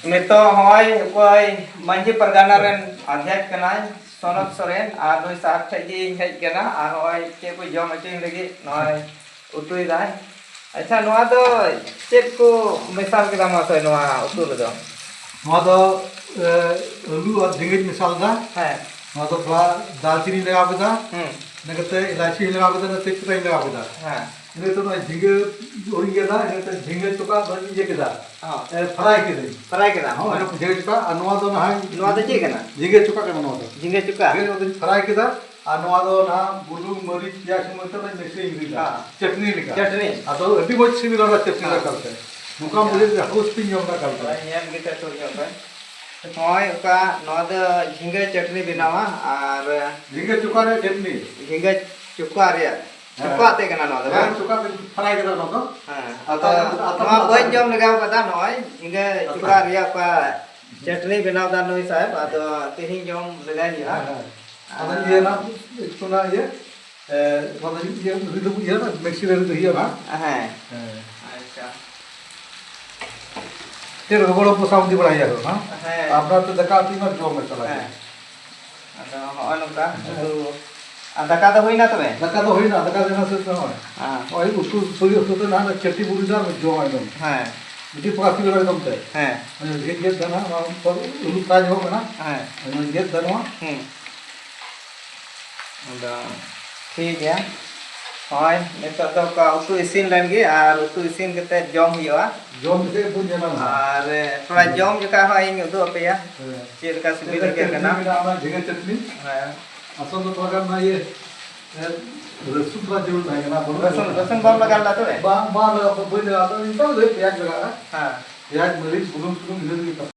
नितो होय कोई मंजी परगाना रेन अध्यक्ष कनाय सोनक सोरेन आर दुई साहब ठेगी हेज केना आर होय के को जम अचिन लगी नय उतुई दाय अच्छा नोआ दो चेक को मिसाल के दामा सय नोआ उतु दो नोआ दो आलू और झिंगे मिसाल दा है नोआ दो थोड़ा दालचीनी लगा बेदा नगते इलायची लगा बेदा न तेजपत्ता लगा बेदा हां ने तो झिंगे ओरी के दा ने तो झिंगे चुका बन ये के दा हां फ्राई के दा हां झिंगे चुका नोआ दो ना नोआ दो चे केना झिंगे चुका के नोआ दो झिंगे चुका फ्राई के दा नोआ दो ना बुलु मरी पियाज मत ना मिक्सिंग दी चटनी लिखा चटनी अतो अभी बहुत सिमिलर वाला चटनी का करते मुका मुझे हाउस पिंग जों का करते यम गिटा तो जो पे होय का नोआ दो झिंगे चटनी बनावा और झिंगे चुका रे चटनी झिंगे चुका रे चुका ते केना नोआ दो चुका फ्राई के दा नो हां अतो नोआ बन जम लगाव कदा नोय झिंगे चुका रे का चटनी बनाव दा नोय साहब अतो तेही जम लगाई हा ada ये ना इसको ना ये मतलब ये रिदु ये ना मिक्सी में रिदु ये ना है अच्छा तेरे को बड़ा पसंद दी बड़ा यार हां है अपना तो दका तीन जो में चला है अदा अनुका दका तो होइना तबे दका तो होइना दका देना से तो हां ओई उसको सोई तो ना चट्टी पूरी दार में जो एकदम है मुझे पका की एकदम ते है ये दाना पर उलू काज हो ना है ये दाना ठीक है होय नितो तो का उतु इसिन लेनगी और उतु इसिन कते जम हुआ जम से बुन जाना और थोड़ा जम जका होय इन उदु पे चेल का सिबिल के कना ना झिंगे चटनी है असल तो थोड़ा ना ये रसून का जरूर है ना रसून बम लगा ला तो बा लगा तो बोल लगा तो प्याज लगा हां प्याज मरीच बुलुम इधर